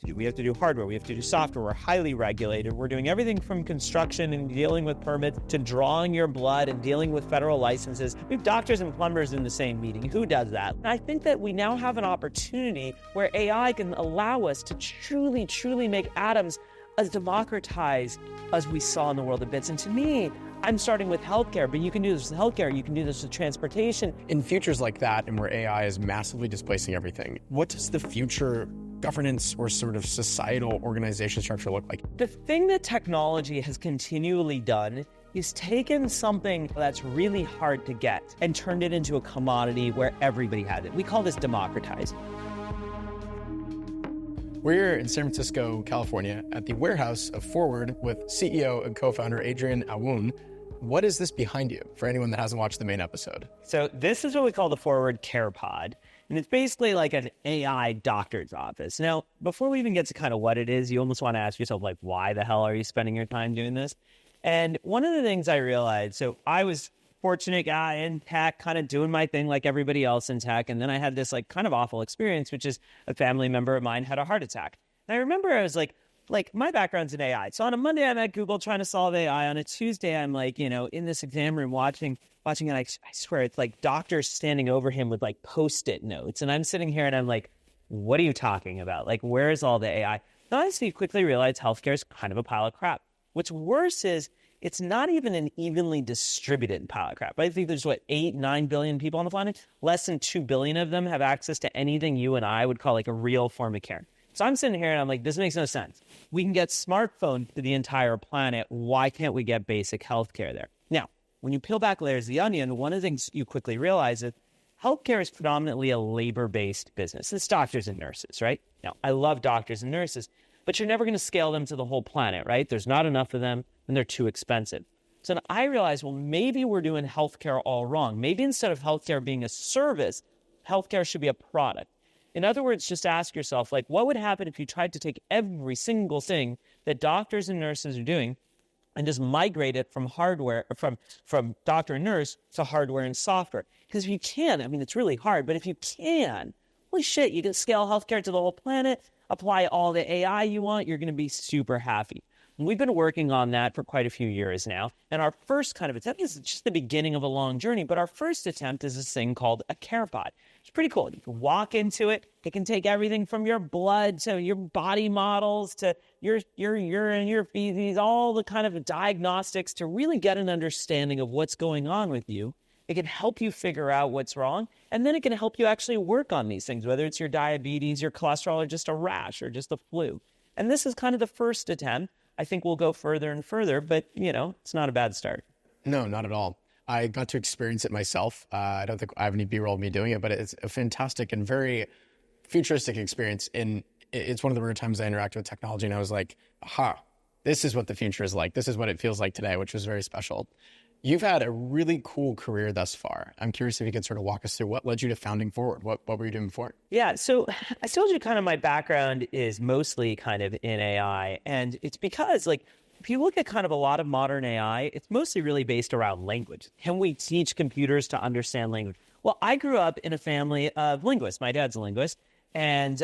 to do. We have to do hardware. We have to do software. We're highly regulated. We're doing everything from construction and dealing with permits to drawing your blood and dealing with federal licenses. We have doctors and plumbers in the same meeting. Who does that? And I think that we now have an opportunity where AI can allow us to truly, truly make atoms as democratized as we saw in the world of bits. And to me, I'm starting with healthcare, but you can do this with healthcare, you can do this with transportation. In futures like that, and where AI is massively displacing everything, what does the future governance or sort of societal organization structure look like? The thing that technology has continually done is taken something that's really hard to get and turned it into a commodity where everybody has it. We call this democratizing. We're in San Francisco, California, at the warehouse of Forward with CEO and co-founder Adrian Aoun. What is this behind you, for anyone that hasn't watched the main episode? So this is what we call the Forward CarePod, and it's basically like an AI doctor's office. Now, before we even get to kind of what it is, you almost want to ask yourself, like, why the hell are you spending your time doing this? And one of the things I realized, so I was fortunate guy in tech, kind of doing my thing like everybody else in tech. And then I had this like kind of awful experience, which is a family member of mine had a heart attack. And I remember I was like my background's in AI. So on a Monday, I'm at Google trying to solve AI. On a Tuesday, I'm like, in this exam room watching, and I swear it's like doctors standing over him with like Post-it notes. And I'm sitting here and I'm like, what are you talking about? Like, where's all the AI? And honestly, you quickly realize healthcare is kind of a pile of crap. What's worse is it's not even an evenly distributed pile of crap. I think there's 8-9 billion people on the planet. Less than 2 billion of them have access to anything you and I would call like a real form of care. So I'm sitting here and I'm like, this makes no sense. We can get smartphones to the entire planet. Why can't we get basic healthcare there? Now, when you peel back layers of the onion, one of the things you quickly realize is healthcare is predominantly a labor-based business. It's doctors and nurses, right? Now, I love doctors and nurses, but you're never going to scale them to the whole planet, right? There's not enough of them, and they're too expensive. So then I realized, well, maybe we're doing healthcare all wrong. Maybe instead of healthcare being a service, healthcare should be a product. In other words, just ask yourself, like, what would happen if you tried to take every single thing that doctors and nurses are doing and just migrate it from hardware, from doctor and nurse to hardware and software? Because if you can, I mean, it's really hard, but if you can, holy shit, you can scale healthcare to the whole planet, apply all the AI you want, you're going to be super happy. And we've been working on that for quite a few years now. And our first kind of attempt is just the beginning of a long journey, but our first attempt is this thing called a CarePod. It's pretty cool. You can walk into it. It can take everything from your blood to your body models to your urine, your feces, all the kind of diagnostics to really get an understanding of what's going on with you. It can help you figure out what's wrong, and then it can help you actually work on these things, whether it's your diabetes, your cholesterol, or just a rash, or just a flu. And this is kind of the first attempt. I think we'll go further and further, but, it's not a bad start. No, not at all. I got to experience it myself. I don't think I have any B-roll of me doing it, but it's a fantastic and very futuristic experience. And it's one of the rare times I interacted with technology, and I was like, aha, this is what the future is like. This is what it feels like today, which was very special. You've had a really cool career thus far. I'm curious if you could sort of walk us through what led you to founding Forward. What were you doing before? Yeah, so I told you kind of my background is mostly kind of in AI. And it's because, if you look at kind of a lot of modern AI, it's mostly really based around language. Can we teach computers to understand language? Well, I grew up in a family of linguists. My dad's a linguist. And,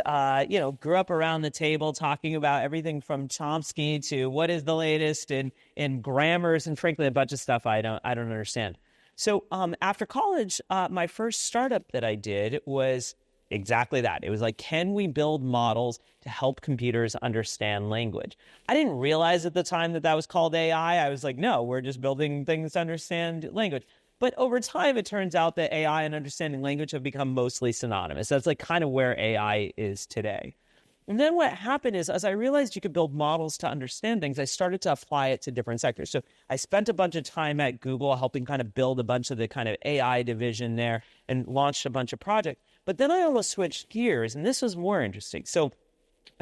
grew up around the table talking about everything from Chomsky to what is the latest in grammars and frankly, a bunch of stuff I don't understand. So after college, my first startup that I did was exactly that. It was like, can we build models to help computers understand language? I didn't realize at the time that was called AI. I was like, no, we're just building things to understand language. But over time, it turns out that AI and understanding language have become mostly synonymous. That's like kind of where AI is today. And then what happened is, as I realized you could build models to understand things, I started to apply it to different sectors. So I spent a bunch of time at Google helping kind of build a bunch of the kind of AI division there and launched a bunch of projects. But then I almost switched gears, and this was more interesting. So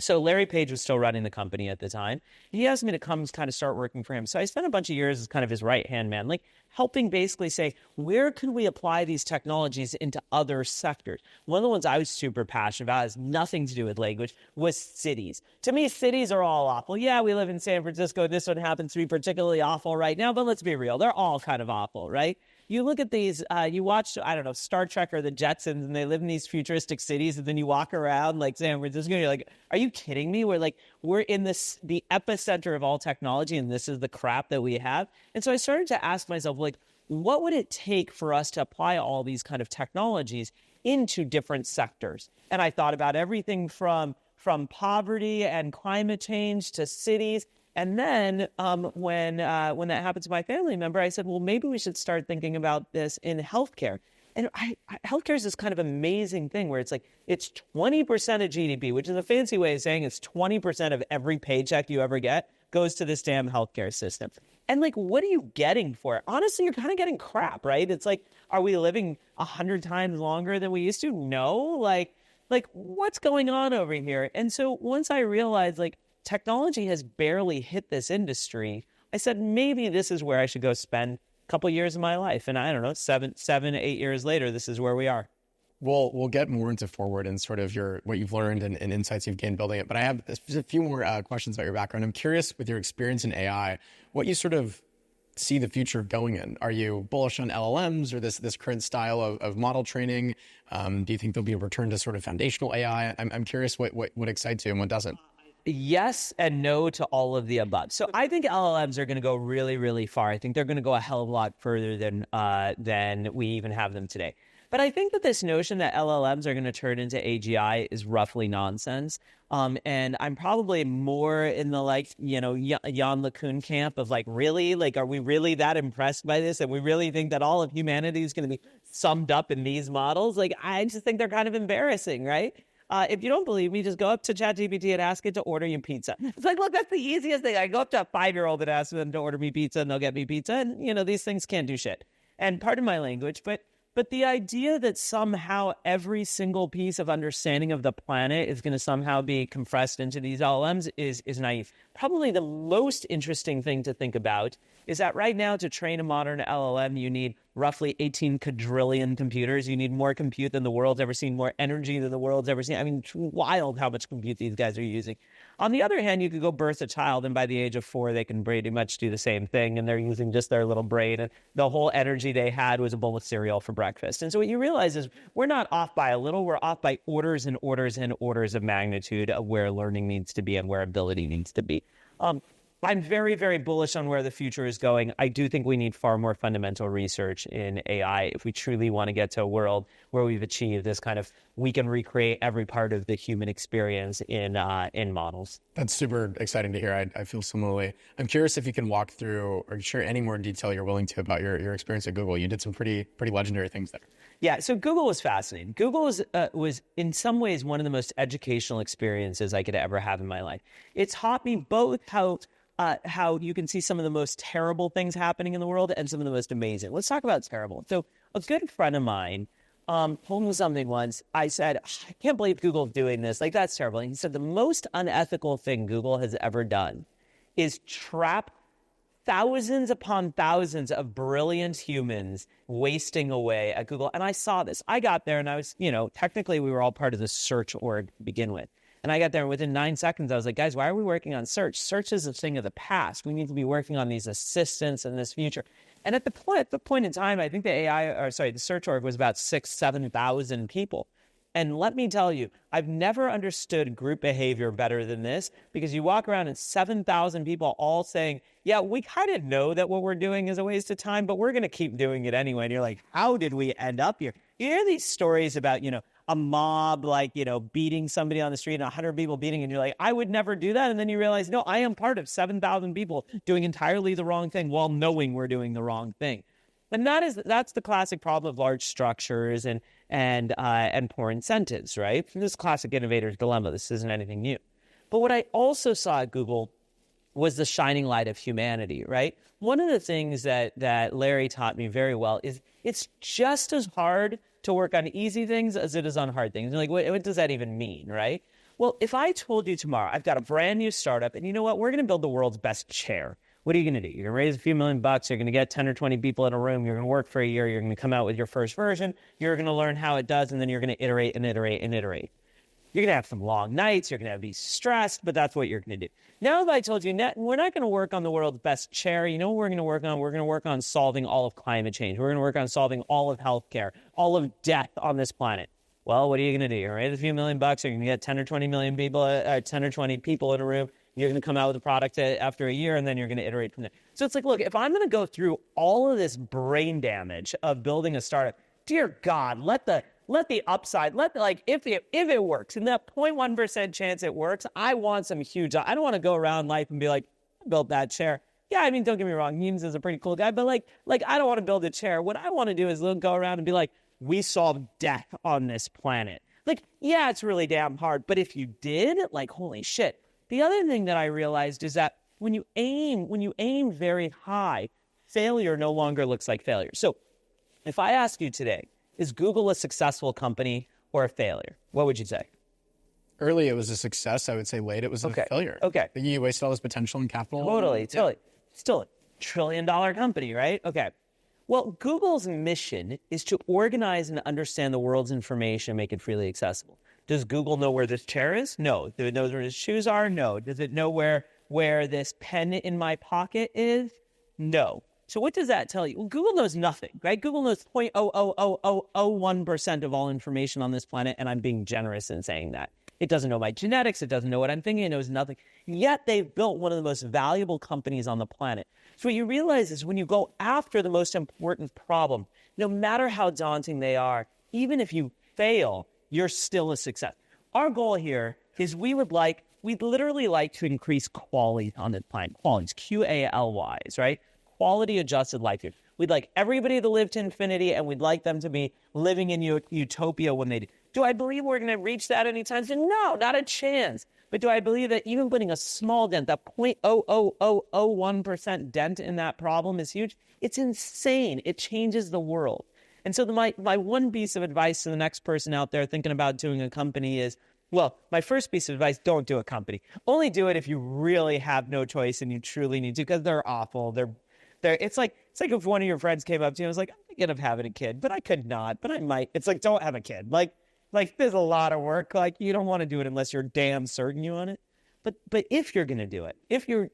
Larry Page was still running the company at the time. He asked me to come kind of start working for him. So I spent a bunch of years as kind of his right-hand man, like helping basically say, where can we apply these technologies into other sectors? One of the ones I was super passionate about has nothing to do with language was cities. To me, cities are all awful. Yeah, we live in San Francisco. This one happens to be particularly awful right now, but let's be real. They're all kind of awful, right? you look at these, you watch, I don't know, Star Trek or the Jetsons, and they live in these futuristic cities, and then you walk around like San Francisco, you're like, are you kidding me? We're in the epicenter of all technology, and this is the crap that we have. And so I started to ask myself, like, what would it take for us to apply all these kind of technologies into different sectors? And I thought about everything from poverty and climate change to cities. And then when that happened to my family member, I said, well, maybe we should start thinking about this in healthcare. And healthcare is this kind of amazing thing where it's like, it's 20% of GDP, which is a fancy way of saying it's 20% of every paycheck you ever get goes to this damn healthcare system. And like, what are you getting for it? Honestly, you're kind of getting crap, right? It's like, are we living 100 times longer than we used to? No, like what's going on over here? And so once I realized like technology has barely hit this industry, I said, maybe this is where I should go spend a couple years of my life. And I don't know, 7, 8 years later, this is where we are. We'll get more into Forward and sort of what you've learned and insights you've gained building it. But I have a few more questions about your background. I'm curious, with your experience in AI, what you sort of see the future going in. Are you bullish on LLMs or this current style of model training? Do you think there'll be a return to sort of foundational AI? I'm curious what excites you and what doesn't. Yes and no to all of the above. So I think LLMs are going to go really, really far. I think they're going to go a hell of a lot further than we even have them today. But I think that this notion that LLMs are going to turn into AGI is roughly nonsense. And I'm probably more in the Jan LeCun camp of like, really? Like, are we really that impressed by this? And we really think that all of humanity is going to be summed up in these models? Like, I just think they're kind of embarrassing, right? If you don't believe me, just go up to ChatGPT and ask it to order you pizza. It's like, look, that's the easiest thing. I go up to a 5-year-old and ask them to order me pizza, and they'll get me pizza. And, these things can't do shit. And pardon my language, but the idea that somehow every single piece of understanding of the planet is going to somehow be compressed into these LLMs is naive. Probably the most interesting thing to think about is that right now to train a modern LLM, you need roughly 18 quadrillion computers. You need more compute than the world's ever seen, more energy than the world's ever seen. I mean, it's wild how much compute these guys are using. On the other hand, you could go birth a child, and by the age of 4, they can pretty much do the same thing, and they're using just their little brain, and the whole energy they had was a bowl of cereal for breakfast. And so what you realize is we're not off by a little, we're off by orders and orders and orders of magnitude of where learning needs to be and where ability needs to be. I'm very, very bullish on where the future is going. I do think we need far more fundamental research in AI if we truly want to get to a world where we've achieved this kind of, we can recreate every part of the human experience in models. That's super exciting to hear. I feel similarly. I'm curious if you can walk through or share any more detail you're willing to about your experience at Google. You did some pretty legendary things there. Yeah, so Google was fascinating. Google was in some ways one of the most educational experiences I could ever have in my life. It taught me both how you can see some of the most terrible things happening in the world and some of the most amazing. Let's talk about terrible. So a good friend of mine told me something once. I said, I can't believe Google's doing this. Like, that's terrible. And he said, the most unethical thing Google has ever done is trap thousands upon thousands of brilliant humans wasting away at Google. And I saw this. I got there and I was, technically we were all part of the search org to begin with. And I got there and within 9 seconds, I was like, guys, why are we working on search? Search is a thing of the past. We need to be working on these assistants in this future. And at the point in time, I think the search org was about 7,000 people. And let me tell you, I've never understood group behavior better than this, because you walk around and 7,000 people all saying, yeah, we kind of know that what we're doing is a waste of time, but we're going to keep doing it anyway. And you're like, how did we end up here? You hear these stories about, a mob, beating somebody on the street and 100 people beating, and you're like, I would never do that. And then you realize, no, I am part of 7,000 people doing entirely the wrong thing while knowing we're doing the wrong thing. And that's the classic problem of large structures and poor incentives, right? This is classic innovator's dilemma. This isn't anything new. But what I also saw at Google was the shining light of humanity, right? One of the things that Larry taught me very well is it's just as hard to work on easy things as it is on hard things. You're like, what does that even mean, right? Well, if I told you tomorrow, I've got a brand new startup, and you know what? We're going to build the world's best chair. What are you going to do? You're going to raise a few $1 million. You're going to get 10 or 20 people in a room. You're going to work for a year. You're going to come out with your first version. You're going to learn how it does, and then you're going to iterate and iterate and iterate. You're going to have some long nights. You're going to be stressed, but that's what you're going to do. Now, if I told you, we're not going to work on the world's best chair. You know what we're going to work on? We're going to work on solving all of climate change. We're going to work on solving all of healthcare, all of death on this planet. Well, what are you going to do? You're going to raise a few $1 million. You're going to get 10 or 20 million people, 10 or 20 people in a room. You're going to come out with a product after a year, and then you're going to iterate from there. So it's like, look, if I'm going to go through all of this brain damage of building a startup, dear God, let the upside, if it works, and that 0.1% chance it works, I want some huge, I don't want to go around life and be like, I built that chair. Yeah, I mean, don't get me wrong, Eames is a pretty cool guy, but like I don't want to build a chair. What I want to do is go around and be like, we solved death on this planet. Like, yeah, it's really damn hard, but if you did, like, holy shit. The other thing that I realized is that when you aim very high, failure no longer looks like failure. So if I ask you today, is Google a successful company or a failure? What would you say? Early, it was a success. I would say late, it was a failure. Okay. You wasted all this potential and capital. Totally. Still a $1 trillion company, right? Okay. Well, Google's mission is to organize and understand the world's information and make it freely accessible. Does Google know where this chair is? No. Does it know where his shoes are? No. Does it know where this pen in my pocket is? No. So what does that tell you? Well, Google knows nothing, right? Google knows 0.00001% of all information on this planet, and I'm being generous in saying that. It doesn't know my genetics. It doesn't know what I'm thinking. It knows nothing. Yet they've built one of the most valuable companies on the planet. So what you realize is when you go after the most important problem, no matter how daunting they are, even if you fail, you're still a success. Our goal here is we'd literally like to increase quality on this planet. Qualities, QALYs, right? Quality adjusted life years. We'd like everybody to live to infinity, and we'd like them to be living in utopia when they do. Do I believe we're going to reach that anytime soon? No, not a chance. But do I believe that even putting a small dent, that 0.00001% dent in that problem is huge? It's insane. It changes the world. And so my one piece of advice to the next person out there thinking about doing a company is, well, my first piece of advice, don't do a company. Only do it if you really have no choice and you truly need to, because they're awful. It's like if one of your friends came up to you and was like, I'm thinking of having a kid, but I could not, but I might. It's like, don't have a kid. Like there's a lot of work. Like, you don't want to do it unless you're damn certain you want it. But if you're going to do it, if you're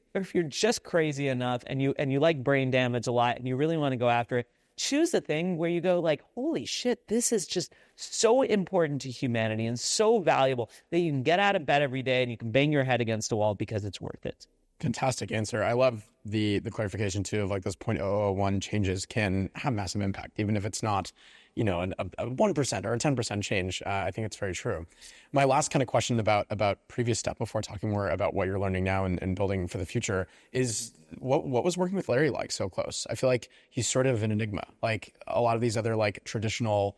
just crazy enough and you like brain damage a lot and you really want to go after it, choose the thing where you go like, holy shit, this is just so important to humanity and so valuable that you can get out of bed every day and you can bang your head against a wall because it's worth it. Fantastic answer. I love the clarification too of like those 0.001 changes can have massive impact, even if it's not, a 1% or a 10% change. I think it's very true. My last kind of question about previous step before talking more about what you're learning now and building for the future is what was working with Larry like so close? I feel like he's sort of an enigma. Like a lot of these other like traditional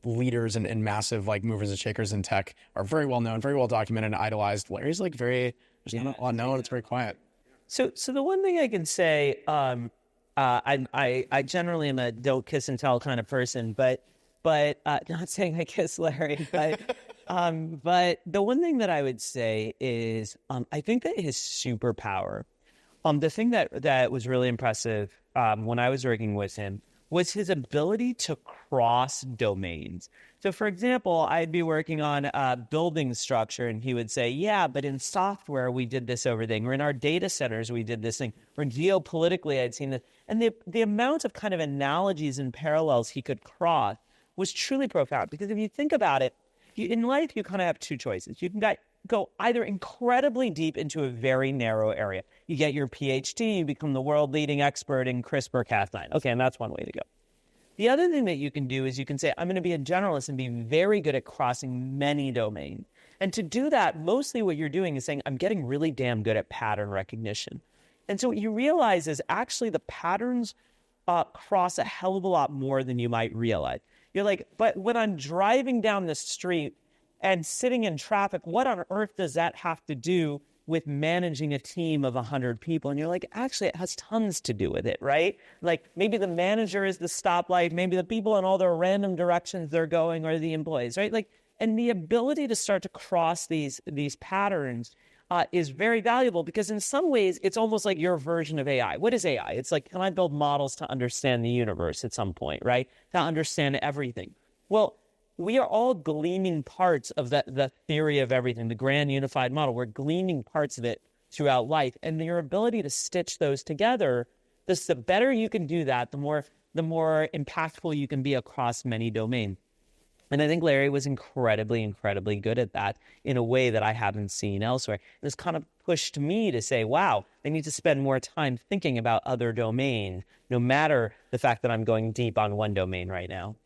leaders and massive like movers and shakers in tech are very well known, very well documented and idolized. Larry's like there's not a lot known. It's very quiet. So the one thing I can say, I generally am a don't kiss and tell kind of person, but not saying I kiss Larry, but the one thing that I would say is I think that his superpower, the thing that was really impressive when I was working with him was his ability to cross domains. So, for example, I'd be working on a building structure, and he would say, yeah, but in software, we did this over thing, or in our data centers, we did this thing, or geopolitically, I'd seen this. And the amount of kind of analogies and parallels he could cross was truly profound. Because if you think about it, in life, you kind of have two choices. You can go either incredibly deep into a very narrow area. You get your PhD, you become the world-leading expert in CRISPR-Cas9. Okay, and that's one way to go. The other thing that you can do is you can say, I'm going to be a generalist and be very good at crossing many domains. And to do that, mostly what you're doing is saying, I'm getting really damn good at pattern recognition. And so what you realize is actually the patterns cross a hell of a lot more than you might realize. You're like, but when I'm driving down the street and sitting in traffic, what on earth does that have to do with managing a team of 100 people? And you're like, actually, it has tons to do with it, right? Like maybe the manager is the stoplight, maybe the people in all their random directions they're going are the employees, right? Like, and the ability to start to cross these patterns is very valuable because in some ways, it's almost like your version of AI. What is AI? It's like, can I build models to understand the universe at some point, right? To understand everything. Well, we are all gleaning parts of the theory of everything, the grand unified model. We're gleaning parts of it throughout life. And your ability to stitch those together, the better you can do that, the more impactful you can be across many domains. And I think Larry was incredibly good at that in a way that I haven't seen elsewhere. This kind of pushed me to say, wow, I need to spend more time thinking about other domains, no matter the fact that I'm going deep on one domain right now.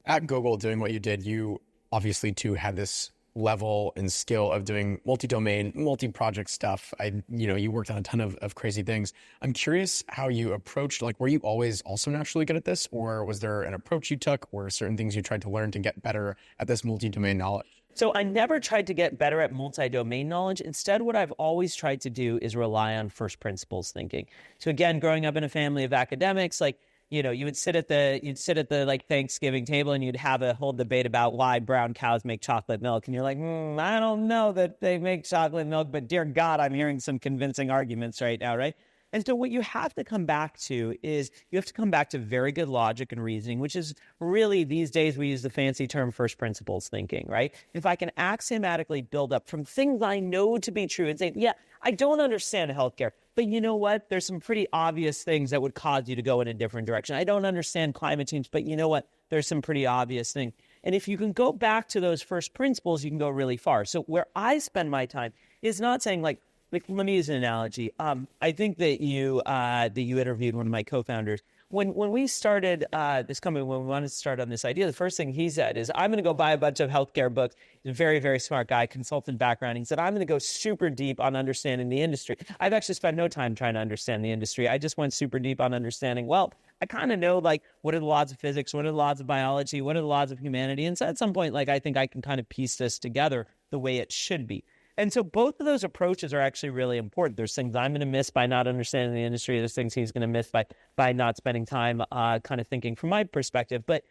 At Google, doing what you did, you obviously too had this level and skill of doing multi-domain, multi-project stuff. You worked on a ton of crazy things. I'm curious how you approached, like, were you always also naturally good at this, or was there an approach you took, or certain things you tried to learn to get better at this multi-domain knowledge? So I never tried to get better at multi-domain knowledge. Instead, what I've always tried to do is rely on first principles thinking. So again, growing up in a family of academics, like, you would sit at the like Thanksgiving table and you'd have a whole debate about why brown cows make chocolate milk. And you're like, I don't know that they make chocolate milk, but dear God, I'm hearing some convincing arguments right now, right? And so what you have to come back to is you have to come back to very good logic and reasoning, which is really these days we use the fancy term first principles thinking, right? If I can axiomatically build up from things I know to be true and say, yeah, I don't understand healthcare, but you know what? There's some pretty obvious things that would cause you to go in a different direction. I don't understand climate change, but you know what? There's some pretty obvious things. And if you can go back to those first principles, you can go really far. So where I spend my time is not saying like let me use an analogy. I think that you interviewed one of my co-founders. When we started this company, when we wanted to start on this idea, the first thing he said is, I'm going to go buy a bunch of healthcare books. He's a very, very smart guy, consultant background. He said, I'm going to go super deep on understanding the industry. I've actually spent no time trying to understand the industry. I just went super deep on understanding, well, I kind of know, like, what are the laws of physics? What are the laws of biology? What are the laws of humanity? And so at some point, like, I think I can kind of piece this together the way it should be. And so both of those approaches are actually really important. There's things I'm going to miss by not understanding the industry. There's things he's going to miss by not spending time kind of thinking from my perspective. But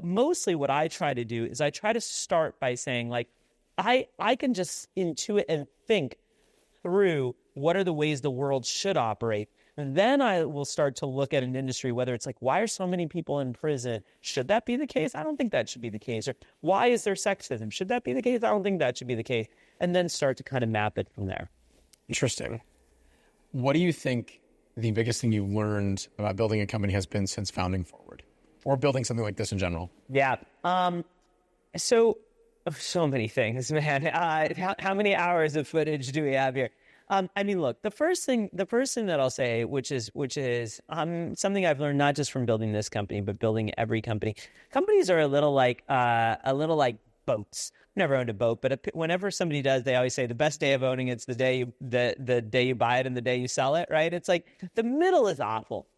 mostly what I try to do is I try to start by saying, like, I can just intuit and think through what are the ways the world should operate. And then I will start to look at an industry, whether it's like, why are so many people in prison? Should that be the case? I don't think that should be the case. Or why is there sexism? Should that be the case? I don't think that should be the case. And then start to kind of map it from there. Interesting. What do you think the biggest thing you learned about building a company has been since founding Forward, or building something like this in general? Yeah. So many things, man. How many hours of footage do we have here? I mean, look, the first thing that I'll say, which is something I've learned not just from building this company, but building every company. Companies are a little like boats. I've never owned a boat, but whenever somebody does, they always say the best day of owning it's the day you buy it and the day you sell it, right? It's like the middle is awful.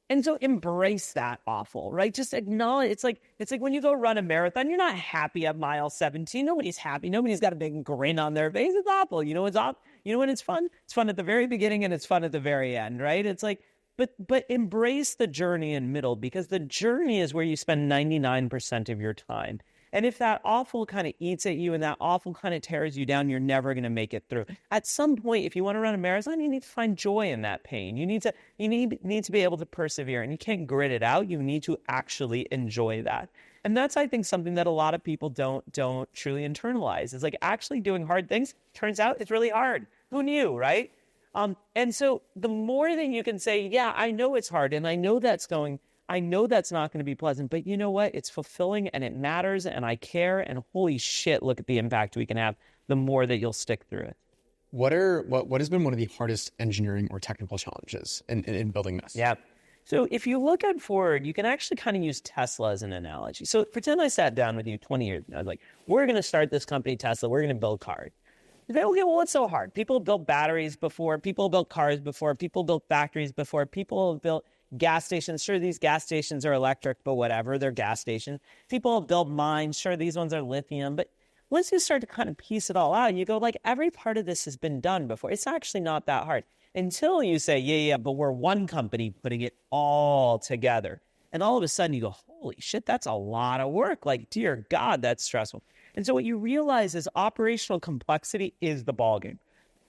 And so embrace that awful, right? Just acknowledge. It's like when you go run a marathon, you're not happy at mile 17. Nobody's happy. Nobody's got a big grin on their face. It's awful. You know what's awful? You know when it's fun? It's fun at the very beginning and it's fun at the very end, right? It's like, but embrace the journey in middle, because the journey is where you spend 99% of your time. And if that awful kind of eats at you and that awful kind of tears you down, you're never going to make it through. At some point, if you want to run a marathon, you need to find joy in that pain. You need to be able to persevere, and you can't grit it out. You need to actually enjoy that. And that's, I think, something that a lot of people don't truly internalize. It's like actually doing hard things. Turns out it's really hard. Who knew, right? And so the more that you can say, yeah, I know it's hard, and I know that's not going to be pleasant, but you know what? It's fulfilling and it matters and I care, and holy shit, look at the impact we can have, the more that you'll stick through it. What has been one of the hardest engineering or technical challenges in building this? Yeah. So if you look at Forward, you can actually kind of use Tesla as an analogy. So pretend I sat down with you 20 years ago. I was like, we're going to start this company, Tesla. We're going to build cars. You say, okay, well, what's so hard? People built batteries before. People built cars before. People built factories before. People built gas stations. Sure, these gas stations are electric, but whatever, they're gas stations. People build mines. Sure, these ones are lithium. But once you start to kind of piece it all out, you go, like, every part of this has been done before. It's actually not that hard. Until you say, yeah, but we're one company putting it all together. And all of a sudden you go, holy shit, that's a lot of work. Like, dear God, that's stressful. And so what you realize is operational complexity is the ballgame.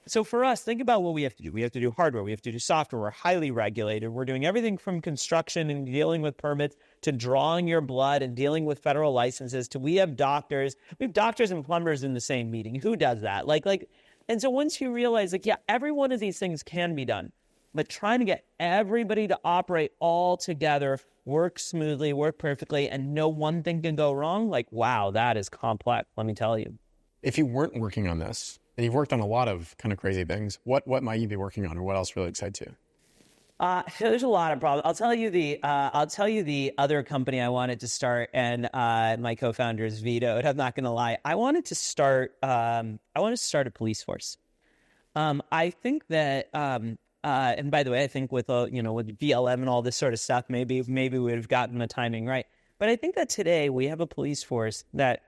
So for us, think about what we have to do. We have to do hardware. We have to do software. We're highly regulated. We're doing everything from construction and dealing with permits to drawing your blood and dealing with federal licenses to we have doctors. We have doctors and plumbers in the same meeting. Who does that? And so once you realize, yeah, every one of these things can be done, but trying to get everybody to operate all together, work smoothly, work perfectly, and no one thing can go wrong, wow, that is complex, let me tell you. If you weren't working on this, and you've worked on a lot of kind of crazy things, what might you be working on, or what else really excites you? There's a lot of problems. I'll tell you the other company I wanted to start, and my co-founders vetoed. I'm not going to lie. I wanted to start a police force. I think that, and by the way, I think with with VLM and all this sort of stuff, maybe we would have gotten the timing right. But I think that today we have a police force that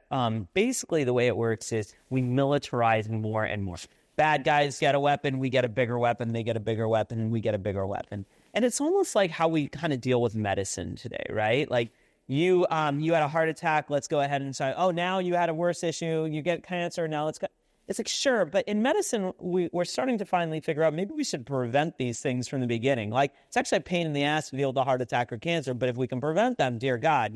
basically the way it works is we militarize more and more. Bad guys get a weapon, we get a bigger weapon, they get a bigger weapon, we get a bigger weapon. And it's almost like how we kind of deal with medicine today, right? Like you had a heart attack, let's go ahead and say, oh, now you had a worse issue, you get cancer, now let's go. It's like, sure, but in medicine, we're starting to finally figure out maybe we should prevent these things from the beginning. Like, it's actually a pain in the ass to deal with a heart attack or cancer, but if we can prevent them, dear God,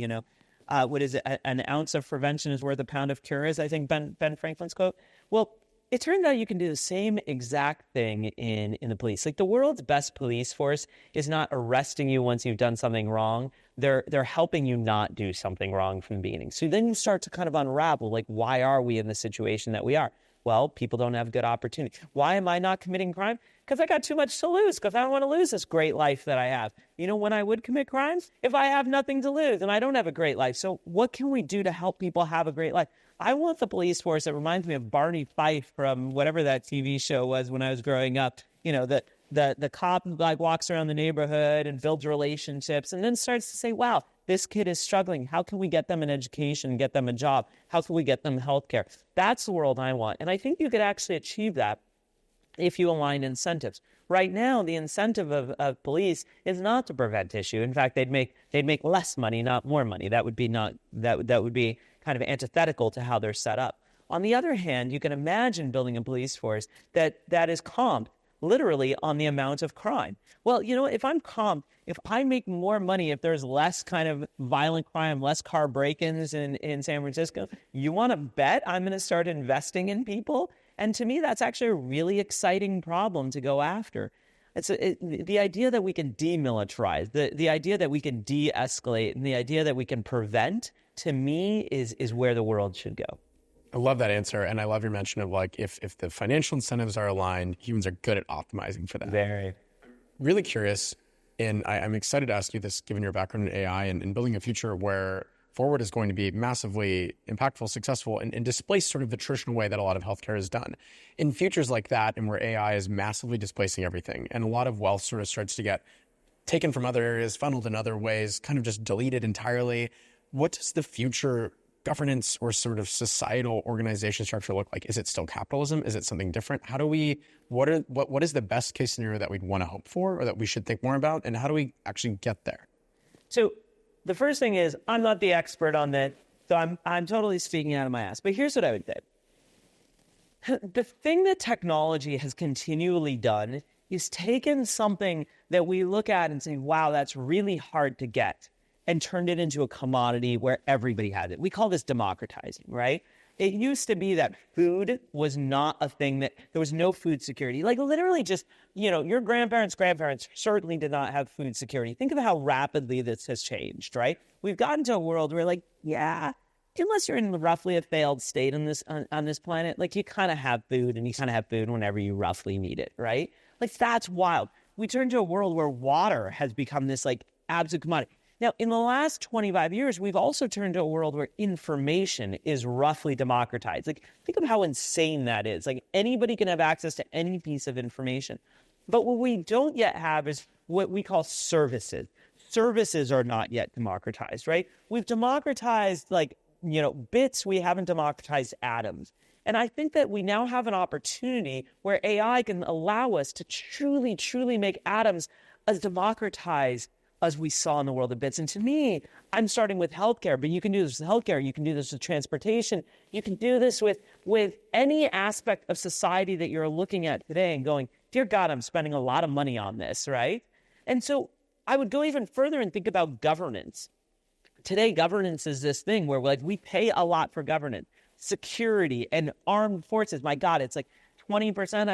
what is it? An ounce of prevention is worth a pound of cure is, I think, Ben Franklin's quote. Well, it turned out you can do the same exact thing in the police. Like, the world's best police force is not arresting you once you've done something wrong. They're helping you not do something wrong from the beginning. So then you start to kind of unravel, like, why are we in the situation that we are? Well, people don't have good opportunity. Why am I not committing crime? Because I got too much to lose, because I don't want to lose this great life that I have. You know when I would commit crimes? If I have nothing to lose and I don't have a great life. So what can we do to help people have a great life? I want the police force that reminds me of Barney Fife from whatever that TV show was when I was growing up. The cop who walks around the neighborhood and builds relationships and then starts to say, wow, this kid is struggling. How can we get them an education, get them a job? How can we get them health care? That's the world I want. And I think you could actually achieve that if you align incentives. Right now, the incentive of police is not to prevent issue. In fact, they'd make less money, not more money. That would be kind of antithetical to how they're set up. On the other hand, you can imagine building a police force that is comped literally on the amount of crime. Well, if I'm comped, if I make more money, if there's less kind of violent crime, less car break-ins in San Francisco, you want to bet I'm going to start investing in people? And to me, that's actually a really exciting problem to go after. The idea that we can demilitarize, the idea that we can de-escalate, and the idea that we can prevent, to me, is where the world should go. I love that answer, and I love your mention of if the financial incentives are aligned, humans are good at optimizing for that. Very. Really curious, and I'm excited to ask you this, given your background in AI and building a future where Forward is going to be massively impactful, successful, and displace sort of the traditional way that a lot of healthcare is done. In futures like that, and where AI is massively displacing everything, and a lot of wealth sort of starts to get taken from other areas, funneled in other ways, kind of just deleted entirely, what does the future governance or sort of societal organization structure look like? Is it still capitalism? Is it something different? What is the best case scenario that we'd want to hope for, or that we should think more about? And how do we actually get there? So the first thing is, I'm not the expert on that, so I'm totally speaking out of my ass. But here's what I would say. The thing that technology has continually done is taken something that we look at and say, wow, that's really hard to get, and turned it into a commodity where everybody had it. We call this democratizing, right? It used to be that food was not a thing, that there was no food security. Like literally just, your grandparents' certainly did not have food security. Think of how rapidly this has changed, right? We've gotten to a world where unless you're in roughly a failed state on this planet, you kind of have food, and you kind of have food whenever you roughly need it, right? That's wild. We turned to a world where water has become this absolute commodity. Now, in the last 25 years, we've also turned to a world where information is roughly democratized. Think of how insane that is. Anybody can have access to any piece of information. But what we don't yet have is what we call services. Services are not yet democratized, right? We've democratized, bits. We haven't democratized atoms. And I think that we now have an opportunity where AI can allow us to truly, truly make atoms as democratized as we saw in the world of bits. And to me, I'm starting with healthcare, but you can do this with healthcare. You can do this with transportation. You can do this with any aspect of society that you're looking at today and going, dear God, I'm spending a lot of money on this, right? And so I would go even further and think about governance. Today, governance is this thing where we pay a lot for governance, security, and armed forces. My God, it's like 20%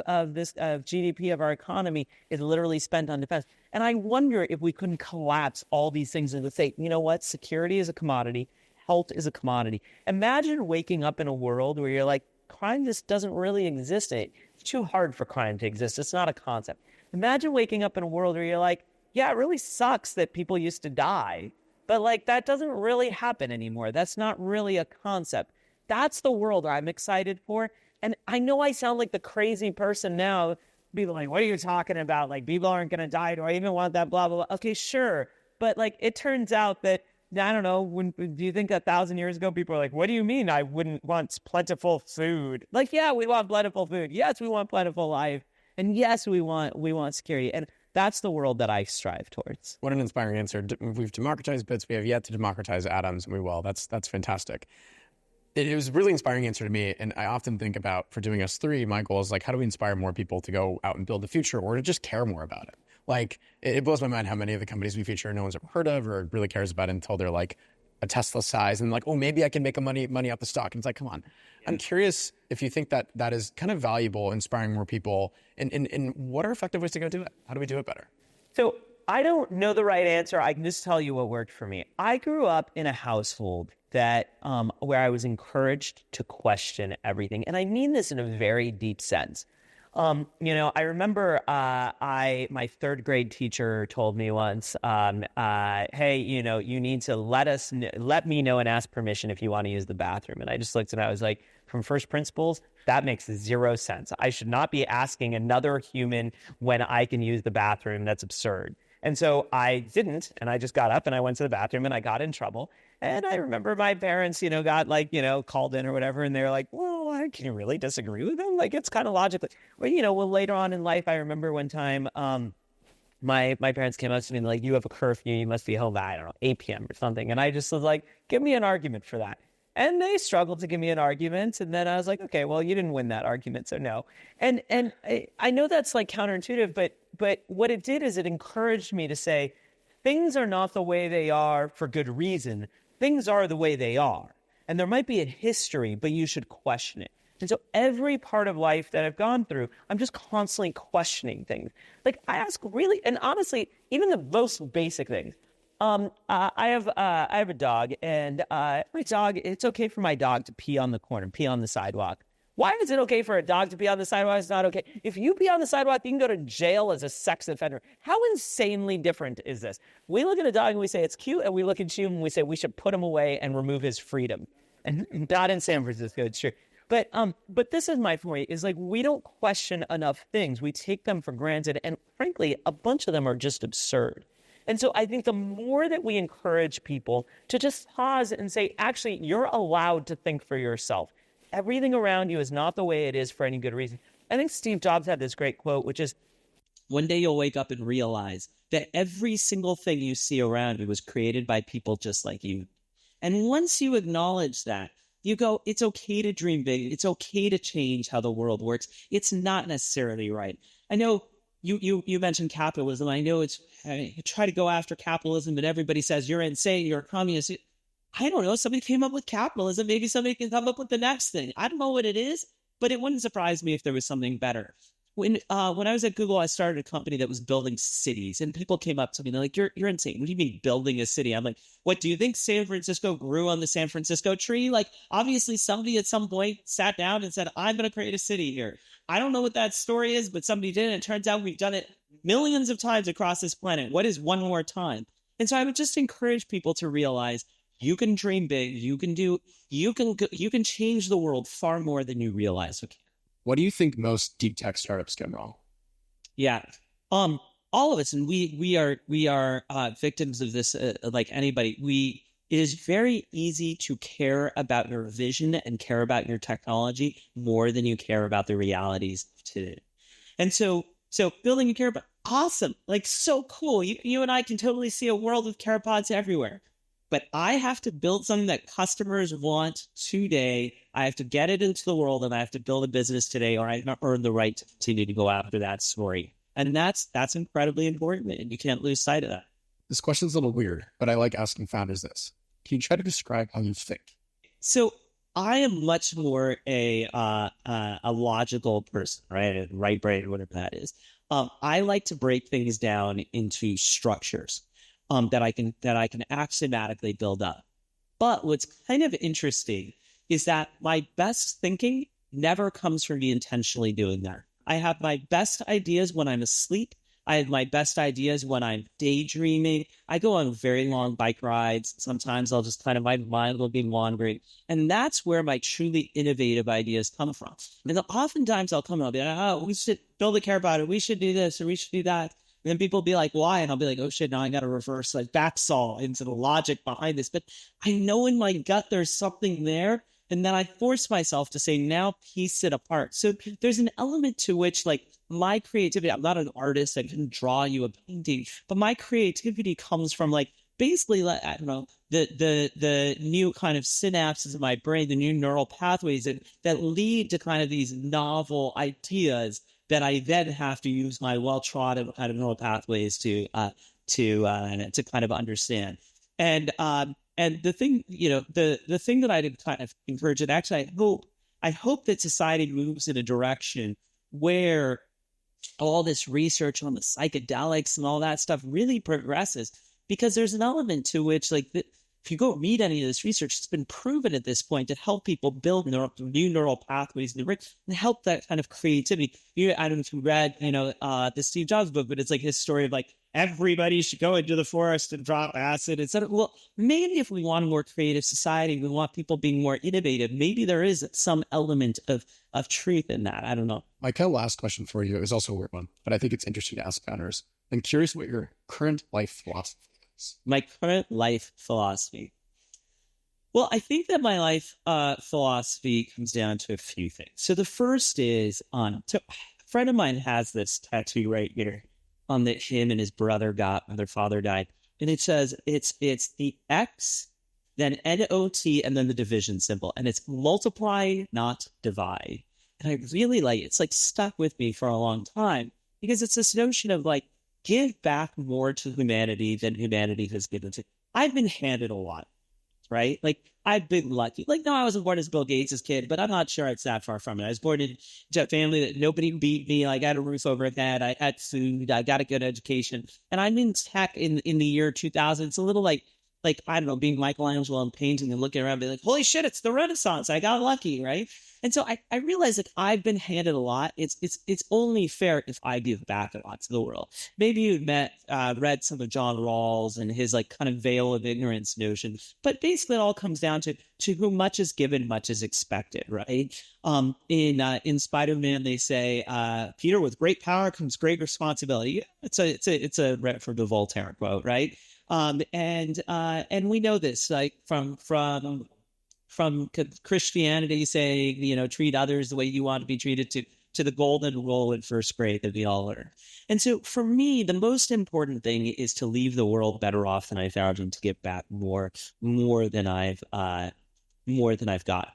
of GDP of our economy is literally spent on defense. And I wonder if we couldn't collapse all these things into say, you know what? Security is a commodity. Health is a commodity. Imagine waking up in a world where you're like, crime just doesn't really exist. It's too hard for crime to exist. It's not a concept. Imagine waking up in a world where you're like, yeah, it really sucks that people used to die, but that doesn't really happen anymore. That's not really a concept. That's the world I'm excited for. And I know I sound like the crazy person now. People like, what are you talking about? People aren't going to die. Do I even want that? Blah, blah, blah. Okay, sure. But it turns out that, I don't know, do you think 1,000 years ago, people were like, what do you mean I wouldn't want plentiful food? Yeah, we want plentiful food. Yes, we want plentiful life. And yes, we want security. And that's the world that I strive towards. What an inspiring answer. We've democratized bits. We have yet to democratize atoms, and we will. That's fantastic. It was a really inspiring answer to me. And I often think about, for doing us3, my goal is how do we inspire more people to go out and build the future or to just care more about it? It blows my mind how many of the companies we feature no one's ever heard of or really cares about until they're a Tesla size and oh, maybe I can make money off the stock. And it's come on. Yeah. I'm curious if you think that is kind of valuable, inspiring more people, and what are effective ways to go do it? How do we do it better? So I don't know the right answer. I can just tell you what worked for me. I grew up in a household that where I was encouraged to question everything. And I mean this in a very deep sense. I remember my third grade teacher told me once, hey, you need to let me know and ask permission if you want to use the bathroom. And I just looked and I was like, from first principles, that makes zero sense. I should not be asking another human when I can use the bathroom. That's absurd. And so I didn't, and I just got up and I went to the bathroom and I got in trouble. And I remember my parents, got called in or whatever. And they were like, well, can you really disagree with them? It's kind of logical. Well, later on in life, I remember one time, my parents came up to me and you have a curfew, you must be home by, I don't know, 8 p.m. or something. And I just was like, give me an argument for that. And they struggled to give me an argument. And then I was like, okay, well, you didn't win that argument, so no. And I know that's counterintuitive, but what it did is it encouraged me to say, things are not the way they are for good reason. Things are the way they are. And there might be a history, but you should question it. And so every part of life that I've gone through, I'm just constantly questioning things. I ask really, and honestly, even the most basic things. I have a dog, and my dog, it's okay for my dog to pee on the corner, pee on the sidewalk. Why is it okay for a dog to pee on the sidewalk? It's not okay. If you pee on the sidewalk, you can go to jail as a sex offender. How insanely different is this? We look at a dog and we say it's cute, and we look at you and we say we should put him away and remove his freedom. And not in San Francisco, it's true. But this is my point, is we don't question enough things. We take them for granted, and frankly, a bunch of them are just absurd. And so I think the more that we encourage people to just pause and say, actually, you're allowed to think for yourself. Everything around you is not the way it is for any good reason. I think Steve Jobs had this great quote, which is, one day you'll wake up and realize that every single thing you see around you was created by people just like you. And once you acknowledge that, you go, it's okay to dream big. It's okay to change how the world works. It's not necessarily right. I know you mentioned capitalism. I know I try to go after capitalism, and everybody says, you're insane, you're a communist. I don't know. Somebody came up with capitalism. Maybe somebody can come up with the next thing. I don't know what it is, but it wouldn't surprise me if there was something better. When I was at Google, I started a company that was building cities, and people came up to me and they're like, you're insane. What do you mean building a city? I'm like, what, do you think San Francisco grew on the San Francisco tree? Obviously somebody at some point sat down and said, I'm going to create a city here. I don't know what that story is, but somebody did. And it turns out we've done it millions of times across this planet. What is one more time? And so I would just encourage people to realize you can dream big. You can change the world far more than you realize. Okay. What do you think most deep tech startups get wrong? Yeah. All of us, and we are victims of this, like anybody. It is very easy to care about your vision and care about your technology more than you care about the realities of today. And so So building a CarePod, awesome. Like so cool. You and I can totally see a world of CarePods everywhere. But I have to build something that customers want today. I have to get it into the world and I have to build a business today, or I earn the right to continue to go after that story. And that's incredibly important. And you can't lose sight of that. This question's a little weird, but I like asking founders this. Can you try to describe how you think? So I am much more a logical person, right? A right brain, whatever that is. I like to break things down into structures that I can axiomatically build up. But what's kind of interesting is that my best thinking never comes from me intentionally doing that. I have my best ideas when I'm asleep. I have my best ideas when I'm daydreaming. I go on very long bike rides. Sometimes I'll just my mind will be wandering. And that's where my truly innovative ideas come from. And oftentimes I'll come and I'll be like, oh, we should build a CarePod, or we should do this, or we should do that. And then people will be like, why? And I'll be like, oh shit, now I got to reverse backsaw into the logic behind this. But I know in my gut there's something there. And then I force myself to say, now piece it apart. So there's an element to which my creativity, I'm not an artist, I can draw you a painting, but my creativity comes from basically, I don't know, the new kind of synapses in my brain, the new neural pathways that lead to kind of these novel ideas that I then have to use my well-trodden kind of neural pathways to kind of understand. And the thing, the thing that I did kind of encourage, and actually I hope that society moves in a direction where all this research on the psychedelics and all that stuff really progresses, because there's an element to which if you go read any of this research, it's been proven at this point to help people build new neural pathways and help that kind of creativity. I don't know if you read, the Steve Jobs book, but it's his story of everybody should go into the forest and drop acid, etc. Well, maybe if we want a more creative society, we want people being more innovative, maybe there is some element of truth in that. I don't know. My kind of last question for you is also a weird one, but I think it's interesting to ask founders. I'm curious what your current life philosophy is. My current life philosophy. Well, I think that my life philosophy comes down to a few things. So the first is so a friend of mine has this tattoo right here that him and his brother got when their father died. And it says it's the X, then NOT, and then the division symbol. And it's multiply, not divide. And I really it's stuck with me for a long time, because it's this notion of give back more to humanity than humanity has given to. I've been handed a lot, right? I've been lucky. No, I wasn't born as Bill Gates' kid, but I'm not sure it's that far from it. I was born into a family that nobody beat me. I got a roof over my head. I had food. I got a good education. And I'm in tech in the year 2000. It's a little I don't know, being Michelangelo and painting and looking around and being holy shit, it's the Renaissance. I got lucky, right? And so I realized I've been handed a lot. It's only fair if I give back a lot to the world. Maybe you read some of John Rawls and his kind of veil of ignorance notion, but basically it all comes down to whom much is given, much is expected, right? In Spider-Man, they say, Peter, with great power comes great responsibility. It's a rep from the Voltaire quote, right? And we know this from Christianity saying, treat others the way you want to be treated, to the golden rule in first grade that we all learn. And so for me, the most important thing is to leave the world better off than I found, and to give back more than I've got.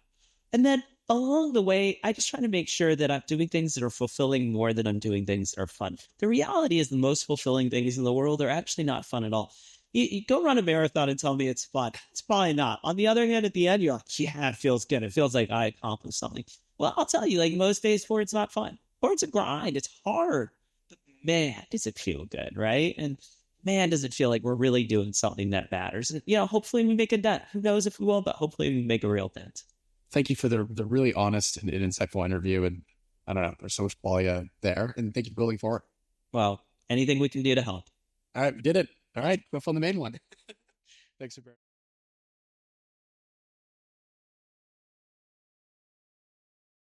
And then along the way, I just try to make sure that I'm doing things that are fulfilling more than I'm doing things that are fun. The reality is the most fulfilling things in the world are actually not fun at all. You go run a marathon and tell me it's fun. It's probably not. On the other hand, at the end, you're like, yeah, it feels good. It feels like I accomplished something. Well, I'll tell you, most days for it's not fun. Or it's a grind. It's hard. But man, does it feel good, right? And man, does it feel like we're really doing something that matters. Hopefully we make a dent. Who knows if we will, but hopefully we make a real dent. Thank you for the really honest and insightful interview. And I don't know, there's so much quality there. And thank you for building forward. Well, anything we can do to help. All right, we did it. All right, go on the main one. Thanks for